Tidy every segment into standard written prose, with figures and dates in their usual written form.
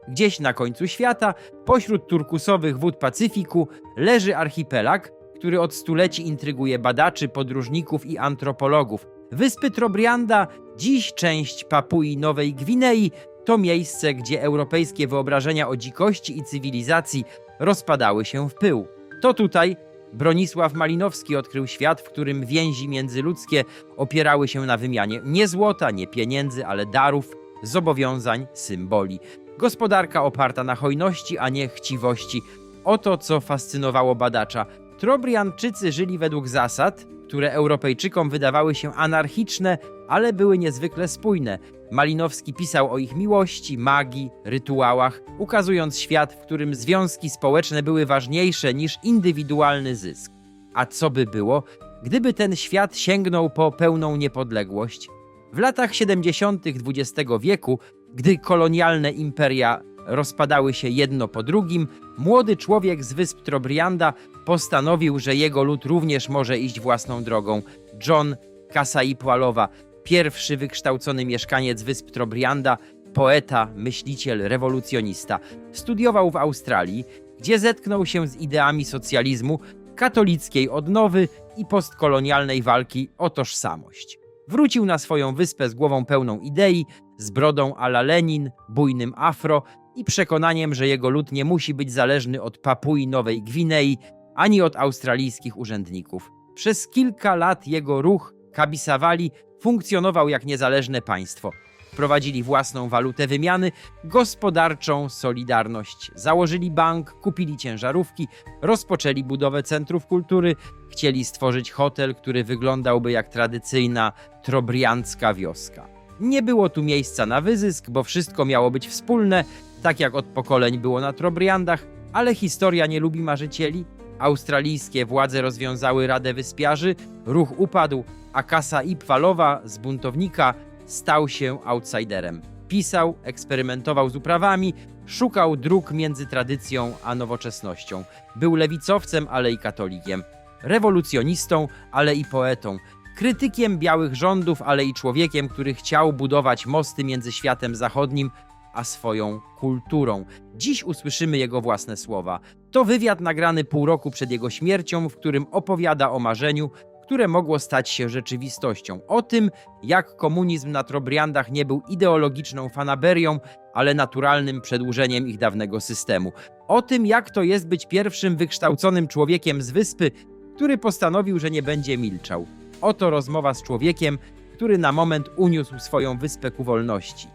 Gdzieś na końcu świata, pośród turkusowych wód Pacyfiku, leży archipelag, który od stuleci intryguje badaczy, podróżników i antropologów. Wyspy Trobrianda, dziś część Papui Nowej Gwinei, to miejsce, gdzie europejskie wyobrażenia o dzikości i cywilizacji rozpadały się w pył. To tutaj Bronisław Malinowski odkrył świat, w którym więzi międzyludzkie opierały się na wymianie nie złota, nie pieniędzy, ale darów, zobowiązań, symboli. Gospodarka oparta na hojności, a nie chciwości. Oto co fascynowało badacza. Trobriandczycy żyli według zasad, które Europejczykom wydawały się anarchiczne, ale były niezwykle spójne. Malinowski pisał o ich miłości, magii, rytuałach, ukazując świat, w którym związki społeczne były ważniejsze niż indywidualny zysk. A co by było, gdyby ten świat sięgnął po pełną niepodległość? W latach 70. XX wieku, gdy kolonialne imperia rozpadały się jedno po drugim, młody człowiek z Wysp Trobrianda postanowił, że jego lud również może iść własną drogą. John Kasaipwalova, pierwszy wykształcony mieszkaniec Wysp Trobrianda, poeta, myśliciel, rewolucjonista. Studiował w Australii, gdzie zetknął się z ideami socjalizmu, katolickiej odnowy i postkolonialnej walki o tożsamość. Wrócił na swoją wyspę z głową pełną idei, z brodą à la Lenin, bujnym afro i przekonaniem, że jego lud nie musi być zależny od Papui Nowej Gwinei ani od australijskich urzędników. Przez kilka lat jego ruch Kabisawali funkcjonował jak niezależne państwo. Wprowadzili własną walutę wymiany, gospodarczą solidarność. Założyli bank, kupili ciężarówki, rozpoczęli budowę centrów kultury, chcieli stworzyć hotel, który wyglądałby jak tradycyjna trobriandzka wioska. Nie było tu miejsca na wyzysk, bo wszystko miało być wspólne, tak jak od pokoleń było na Trobriandach, ale historia nie lubi marzycieli. Australijskie władze rozwiązały Radę Wyspiarzy, ruch upadł, a Kasaipwalova z buntownika stał się outsiderem. Pisał, eksperymentował z uprawami, szukał dróg między tradycją a nowoczesnością. Był lewicowcem, ale i katolikiem. Rewolucjonistą, ale i poetą. Krytykiem białych rządów, ale i człowiekiem, który chciał budować mosty między światem zachodnim a swoją kulturą. Dziś usłyszymy jego własne słowa. To wywiad nagrany pół roku przed jego śmiercią, w którym opowiada o marzeniu, które mogło stać się rzeczywistością. O tym, jak komunizm na Trobriandach nie był ideologiczną fanaberią, ale naturalnym przedłużeniem ich dawnego systemu. O tym, jak to jest być pierwszym wykształconym człowiekiem z wyspy, który postanowił, że nie będzie milczał. Oto rozmowa z człowiekiem, który na moment uniósł swoją wyspę ku wolności.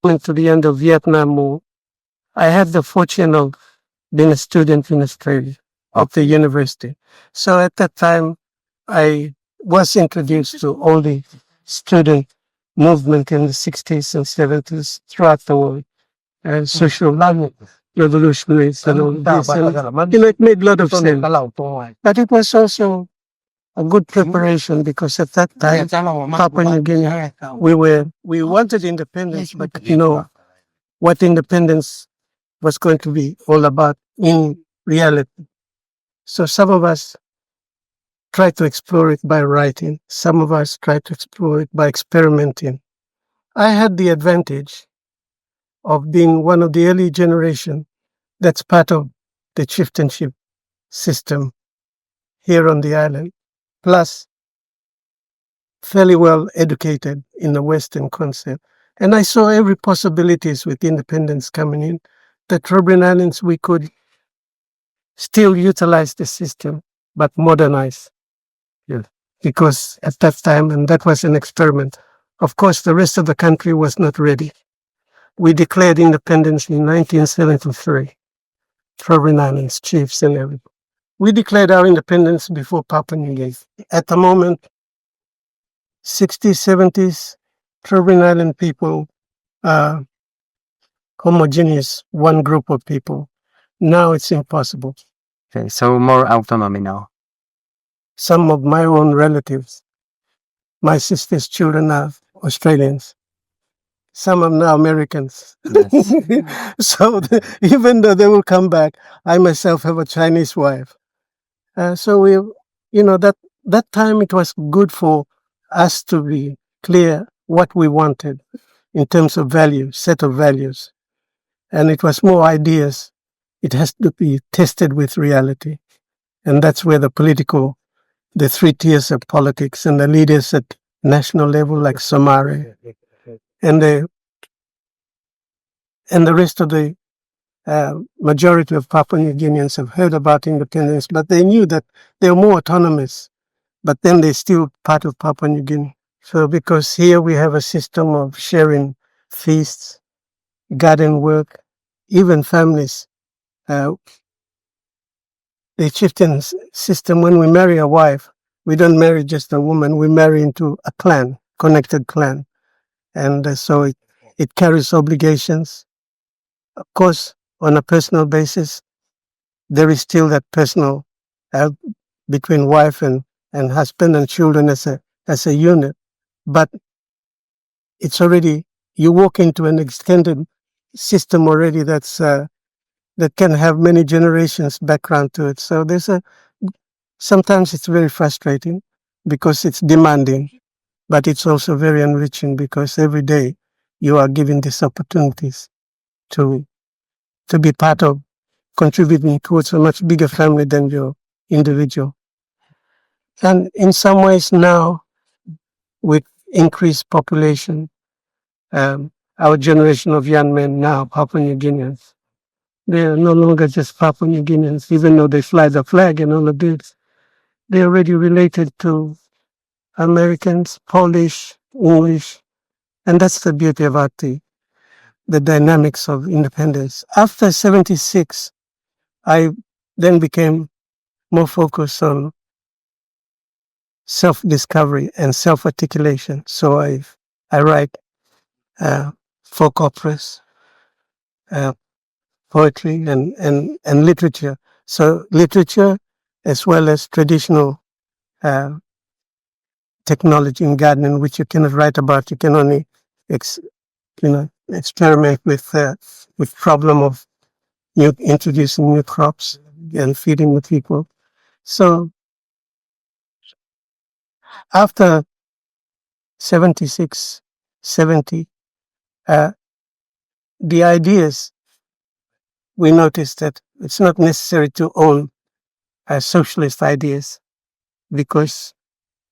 To the end of Vietnam War, I had the fortune of being a student in Australia of the university. So at that time, I was introduced to all the student movement in the 60s and 70s throughout the world, social revolutionaries and all this. And, it made a lot of sense. But it was also a good preparation because at that time, Papua New Guinea, we wanted independence, but what independence was going to be all about in reality. So some of us tried to explore it by writing. Some of us tried to explore it by experimenting. I had the advantage of being one of the early generation that's part of the chieftainship system here on the island, plus fairly well educated in the Western concept. And I saw every possibilities with independence coming in. The Trobriand Islands, we could still utilize the system, but modernize. Yes. Because at that time, and that was an experiment, of course, the rest of the country was not ready. We declared independence in 1973, Trobriand Islands chiefs and everything. We declared our independence before Papua New Guinea. At the moment, 60s, 70s, Trobriand Island people are homogeneous, one group of people. Now it's impossible. Okay, so more autonomy now. Some of my own relatives, my sister's children are Australians. Some are now Americans. Yes. So even though they will come back, I myself have a Chinese wife. So that time it was good for us to be clear what we wanted in terms of values, set of values. And it was more ideas. It has to be tested with reality. And that's where the three tiers of politics and the leaders at national level like Somare and the rest of the majority of Papua New Guineans have heard about independence, but they knew that they were more autonomous, but then they're still part of Papua New Guinea. So because here we have a system of sharing feasts, garden work, even families. The chieftain system, when we marry a wife, we don't marry just a woman, we marry into a clan, connected clan. And so it carries obligations. Of course, on a personal basis, there is still that personal between wife and husband and children as a unit. But it's already, you walk into an extended system already that can have many generations background to it. So sometimes it's very frustrating because it's demanding, but it's also very enriching because every day you are given these opportunities to be part of contributing towards a much bigger family than your individual. And in some ways now, with increased population, our generation of young men now, Papua New Guineans, they are no longer just Papua New Guineans, even though they fly the flag and all of this. They're already related to Americans, Polish, English, and that's the beauty about the dynamics of independence. After 76, I then became more focused on self-discovery and self-articulation. So I write folk operas, poetry, and literature. So literature as well as traditional technology in gardening, which you cannot write about. You can only experiment with problem of introducing new crops and feeding the people. So after 76, 70, the ideas, we noticed that it's not necessary to own socialist ideas because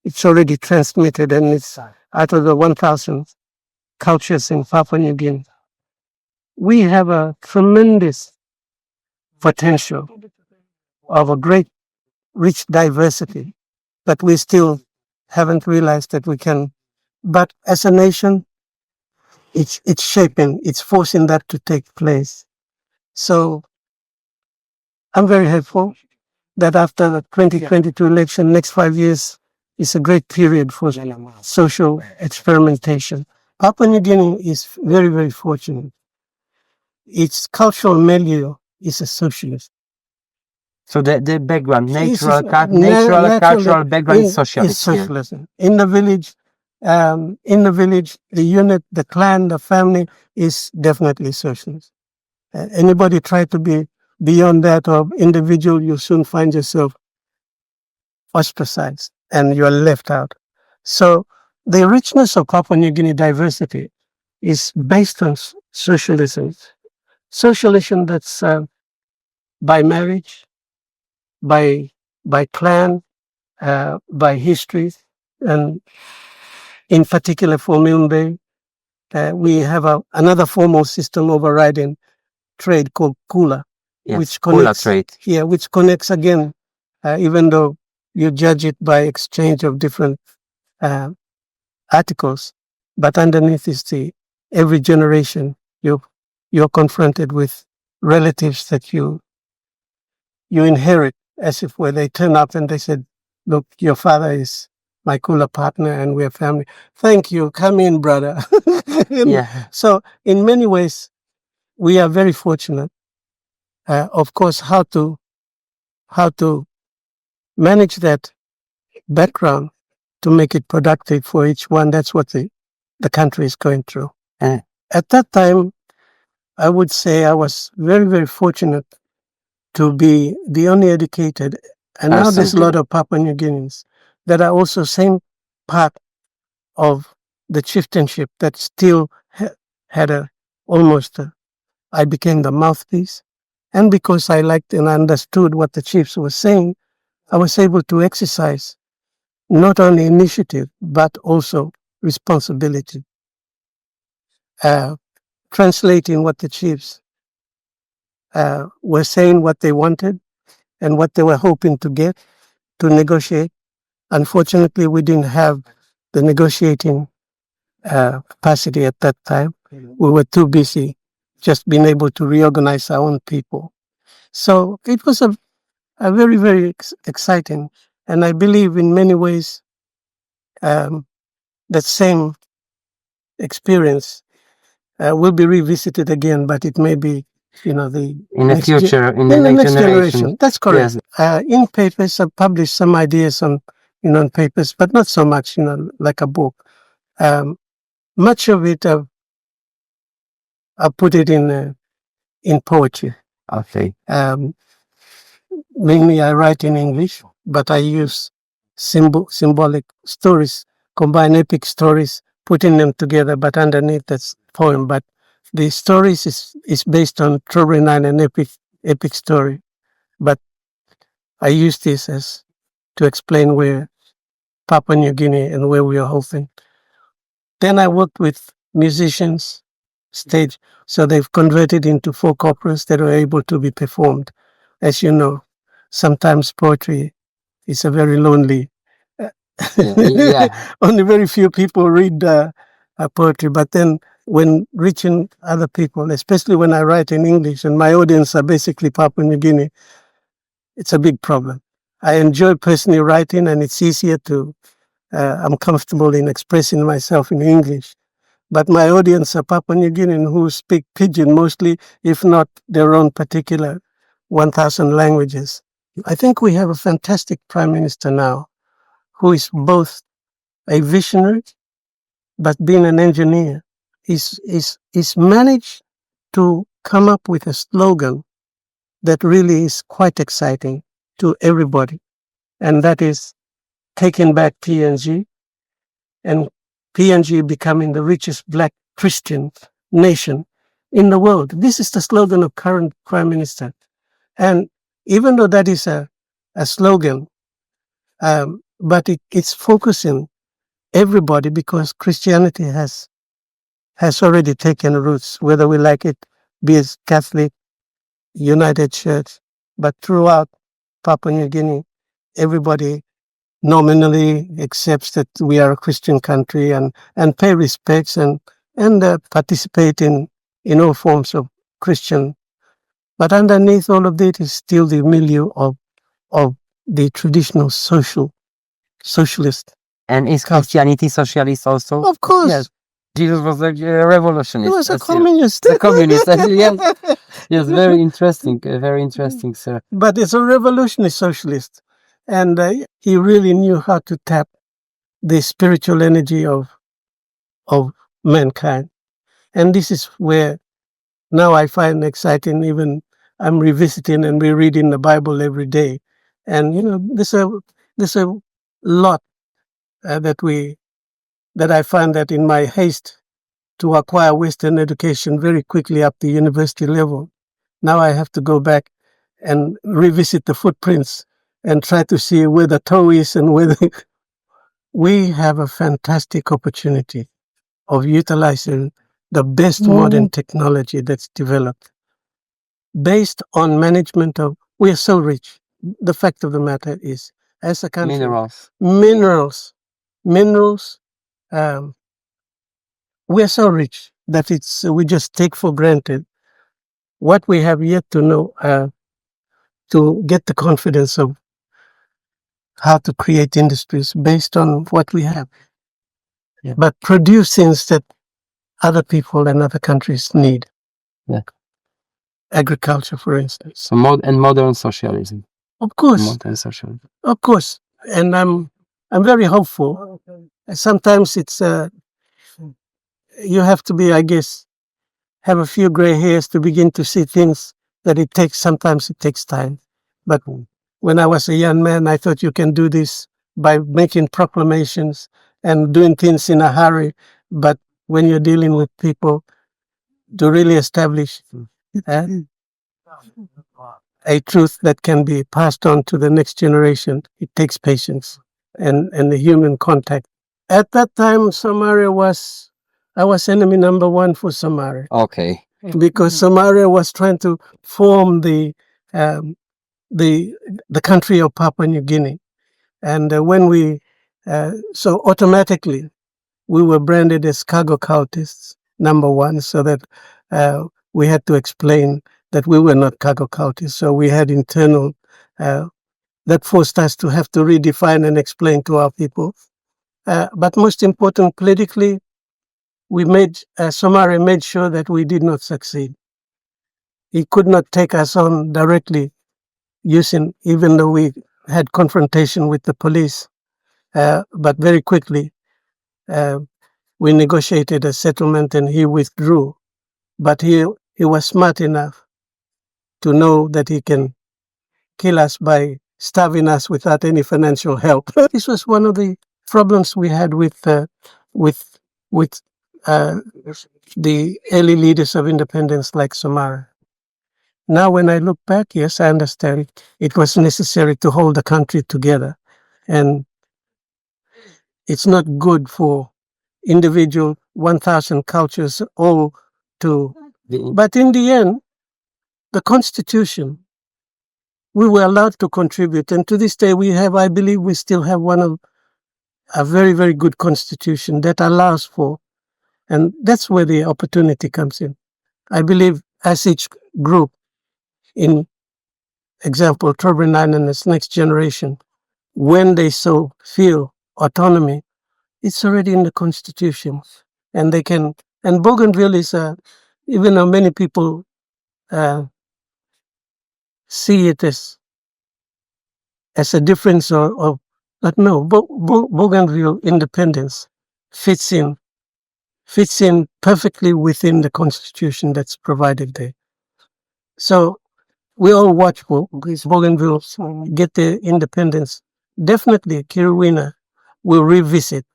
it's already transmitted and it's out of the 1,000 cultures in Papua New Guinea. We have a tremendous potential of a great, rich diversity, but we still haven't realized that we can. But as a nation, it's shaping, it's forcing that to take place. So I'm very hopeful that after the 2022 election, next 5 years is a great period for social experimentation. Papua New Guinea is very, very fortunate. Its cultural milieu is a socialist. So the background, Natural cultural background is socialist. Is socialism. In the village, the unit, the clan, the family is definitely socialist. Anybody try to be beyond that or individual, you soon find yourself ostracized and you are left out. So the richness of Papua New Guinea diversity is based on socialism. Socialism that's by marriage, by clan, by history, and in particular for Milne, we have another formal system overriding trade called Kula, Yes, which Kula connects, trade. yeah, which connects again, even though you judge it by exchange of different articles, but underneath is every generation you're confronted with relatives that you inherit as if where they turn up and they said, look, your father is my Kula partner and we're family. Thank you. Come in, brother. Yeah. So in many ways, we are very fortunate. Of course, how to manage that background to make it productive for each one. That's what the country is going through. At that time, I would say I was very, very fortunate to be the only educated. And now there's a lot of Papua New Guineans that are also same part of the chieftainship that still had I became the mouthpiece. And because I liked and understood what the chiefs were saying, I was able to exercise not only initiative, but also responsibility. Translating what the chiefs were saying, what they wanted, and what they were hoping to get to negotiate. Unfortunately, we didn't have the negotiating capacity at that time. We were too busy just being able to reorganize our own people. So it was a very, very exciting. And I believe in many ways that same experience will be revisited again, but it may be, in the next future, in the in the next next generation. That's correct. Yes. In papers, I've published some ideas on, on papers, but not so much, like a book. Much of it, I've put it in poetry. Okay. Mainly I write in English, but I use symbolic stories, combine epic stories, putting them together, but underneath that's poem. But the stories is based on Trobrianda, an epic story. But I use this as to explain where Papua New Guinea and where we are hoping. Then I worked with musicians, stage, so they've converted into folk operas that are able to be performed. As you know, sometimes poetry is a very lonely. Yeah. Only very few people read poetry, but then when reaching other people, especially when I write in English and my audience are basically Papua New Guinea, it's a big problem. I enjoy personally writing, and it's easier to, I'm comfortable in expressing myself in English. But my audience are Papua New Guinean who speak Pidgin mostly, if not their own particular 1,000 languages. I think we have a fantastic prime minister now who is both a visionary, but being an engineer. He's managed to come up with a slogan that really is quite exciting to everybody. And that is taking back PNG, and PNG becoming the richest Black Christian nation in the world. This is the slogan of current Prime Minister. And even though that is a slogan, but it's focusing everybody, because Christianity has already taken roots, whether we like it, be it Catholic, United Church, but throughout Papua New Guinea, everybody nominally accepts that we are a Christian country and pay respects and participate in all forms of Christian. But underneath all of that is still the milieu of the traditional socialist. And is Christianity socialist also? Of course. Yes. Jesus was a revolutionist. He was a That's it. communist. The communist. Yes. Yes, very interesting, sir. But it's a revolutionary socialist. And he really knew how to tap the spiritual energy of mankind. And this is where now I find exciting. Even I'm revisiting and rereading the Bible every day. And, there's a lot that I find that in my haste to acquire Western education very quickly up to university level, now I have to go back and revisit the footprints and try to see where the toe is and where we have a fantastic opportunity of utilizing the best modern technology that's developed based on management of, we are so rich. The fact of the matter is, as a country, minerals, we are so rich that we just take for granted. What we have yet to know, to get the confidence of how to create industries based on what we have, but produce things that other people and other countries need. Yeah. Agriculture, for instance. So modern socialism. Of course. Modern socialism. Of course. And I'm very hopeful. Sometimes it's you have to be, I guess, have a few gray hairs to begin to see things that sometimes it takes time. But when I was a young man, I thought you can do this by making proclamations and doing things in a hurry. But when you're dealing with people, to really establish uh, a truth that can be passed on to the next generation. It takes patience and the human contact. At that time, I was enemy number one for Somalia, Okay. because Somalia was trying to form um, the country of Papua New Guinea, and so automatically we were branded as cargo cultists, number one, so that we had to explain that we were not cargo cultists. So we had internal that forced us to have to redefine and explain to our people. But most important, politically, Somalia made sure that we did not succeed. He could not take us on directly even though we had confrontation with the police. But very quickly, we negotiated a settlement and he withdrew. But he was smart enough to know that he can kill us by starving us without any financial help. This was one of the problems we had with the early leaders of independence like Somalia. Now, when I look back, yes, I understand it was necessary to hold the country together, and it's not good for individual 1,000 cultures all to. But in the end, the Constitution, we were allowed to contribute, and to this day, I believe, we still have a very, very good Constitution that allows for, and that's where the opportunity comes in. I believe as each group, in example, Trobrianda and its next generation, when they so feel autonomy, it's already in the Constitution, and they can. And Bougainville is even though many people see it as a difference but no, Bougainville independence fits in perfectly within the Constitution that's provided there. So we all watch for Bougainville get their independence. Definitely, Kirwina will revisit,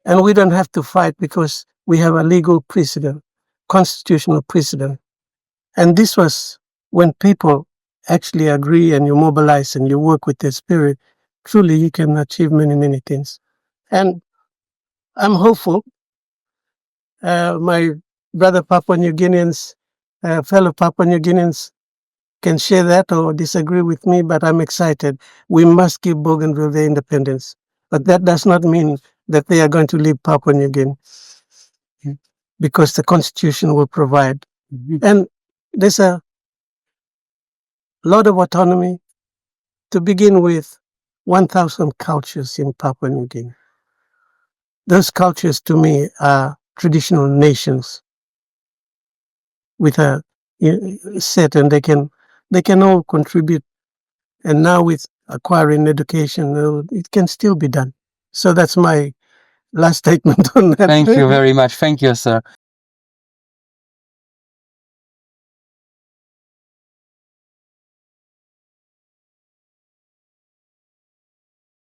and we don't have to fight because we have a legal precedent, constitutional precedent. And this was when people actually agree and you mobilize and you work with their spirit, truly you can achieve many, many things. And I'm hopeful. My brother Papua New Guineans, fellow Papua New Guineans can share that or disagree with me, but I'm excited. We must give Bougainville their independence. But that does not mean that they are going to leave Papua New Guinea, because the Constitution will provide. And there's a lot of autonomy. To begin with, 1,000 cultures in Papua New Guinea. Those cultures to me are traditional nations with a set, and they can all contribute. And now with acquiring education, it can still be done. So that's my last statement on that. Thank you very much. Thank you, sir.